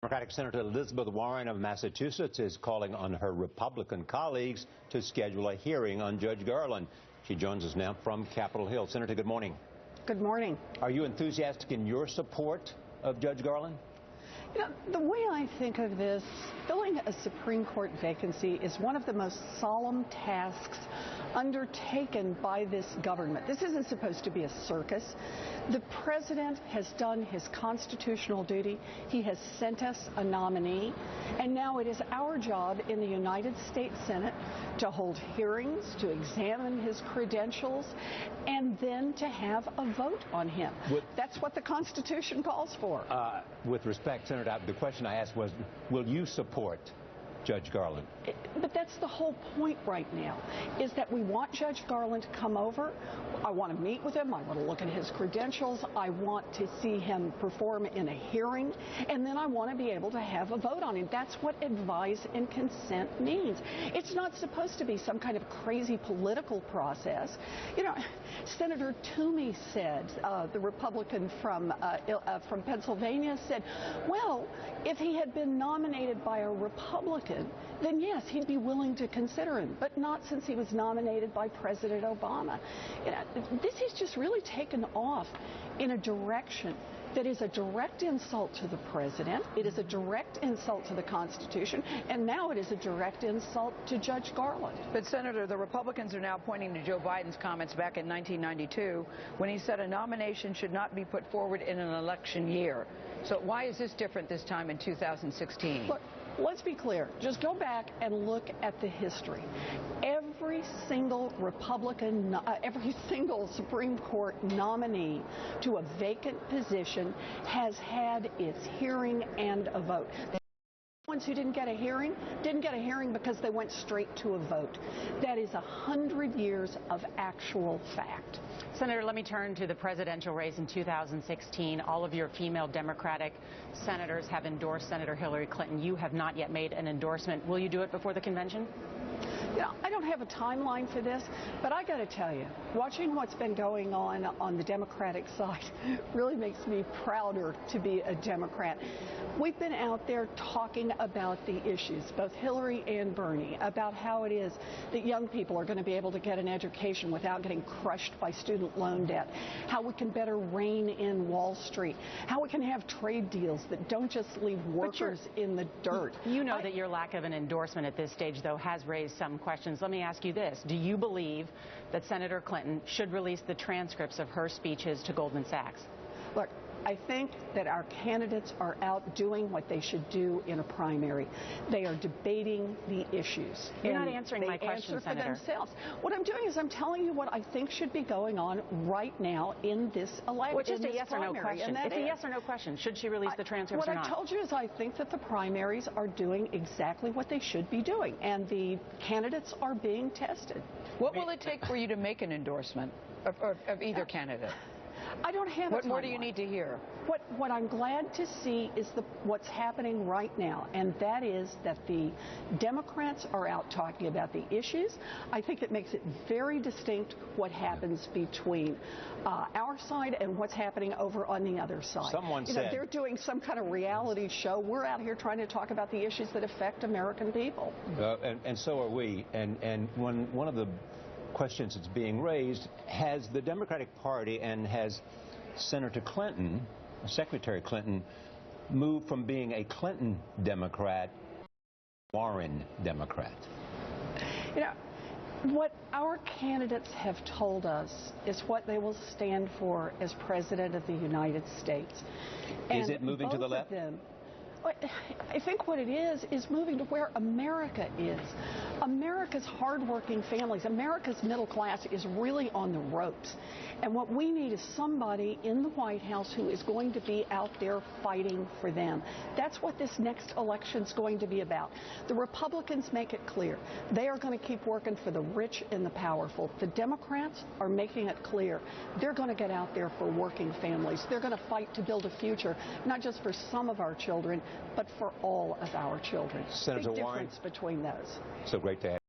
Democratic Senator Elizabeth Warren of Massachusetts is calling on her Republican colleagues to schedule a hearing on Judge Garland. She joins us now from Capitol Hill. Senator, good morning. Good morning. Are you enthusiastic in your support of Judge Garland? You know, the way I think of this, filling a Supreme Court vacancy is one of the most solemn tasks undertaken by this government. This isn't supposed to be a circus. The president has done his constitutional duty. He has sent us a nominee, and now it is our job in the United States Senate to hold hearings, to examine his credentials, and then to have a vote on him. That's what the Constitution calls for. With respect, Senator, the question I asked was, will you support Judge Garland? But that's the whole point right now, is that we want Judge Garland to come over. I want to meet with him. I want to look at his credentials. I want to see him perform in a hearing. And then I want to be able to have a vote on him. That's what advise and consent means. It's not supposed to be some kind of crazy political process. You know, Senator Toomey said, the Republican from Pennsylvania said, well, if he had been nominated by a Republican, then yes, he'd be willing to consider him, but not since he was nominated by President Obama. You know, this has just really taken off in a direction that is a direct insult to the president. It is a direct insult to the Constitution, and now it is a direct insult to Judge Garland. But, Senator, the Republicans are now pointing to Joe Biden's comments back in 1992 when he said a nomination should not be put forward in an election year. So why is this different this time in 2016? Look, let's be clear. Just go back and look at the history. Every single Republican, every single Supreme Court nominee to a vacant position has had its hearing and a vote. The ones who didn't get a hearing because they went straight to a vote. That is 100 years of actual fact. Senator, let me turn to the presidential race in 2016. All of your female Democratic senators have endorsed Senator Hillary Clinton. You have not yet made an endorsement. Will you do it before the convention? You know, I don't have a timeline for this, but I got to tell you, watching what's been going on the Democratic side really makes me prouder to be a Democrat. We've been out there talking about the issues, both Hillary and Bernie, about how it is that young people are going to be able to get an education without getting crushed by student loan debt, how we can better rein in Wall Street, how we can have trade deals that don't just leave workers in the dirt. You know that your lack of an endorsement at this stage, though, has raised some questions. Let me ask you this. Do you believe that Senator Clinton should release the transcripts of her speeches to Goldman Sachs? Look, I think that our candidates are out doing what they should do in a primary. They are debating the issues. You're not answering my question, Senator. Senator. For themselves. What I'm doing is I'm telling you what I think should be going on right now in this election. Which is a yes or no question. It's a yes or no question. Should she release the transcripts or not? What I told you is I think that the primaries are doing exactly what they should be doing, and the candidates are being tested. What will it take for you to make an endorsement of either candidate? I don't have What more do you need to hear? What I'm glad to see is what's happening right now, and that is that the Democrats are out talking about the issues. I think it makes it very distinct what happens between our side and what's happening over on the other side. Someone said they're doing some kind of reality show. We're out here trying to talk about the issues that affect American people. And so are we. And one of the questions that's being raised, has the Democratic Party and has Senator Clinton, Secretary Clinton, moved from being a Clinton Democrat to a Warren Democrat? You know, what our candidates have told us is what they will stand for as President of the United States. Is it moving to the left? I think what it is moving to where America is. America's hardworking families, America's middle class is really on the ropes. And what we need is somebody in the White House who is going to be out there fighting for them. That's what this next election is going to be about. The Republicans make it clear. They are going to keep working for the rich and the powerful. The Democrats are making it clear. They're going to get out there for working families. They're going to fight to build a future, not just for some of our children, but for all of our children. Senator Big Warren, difference between those. So great to have you.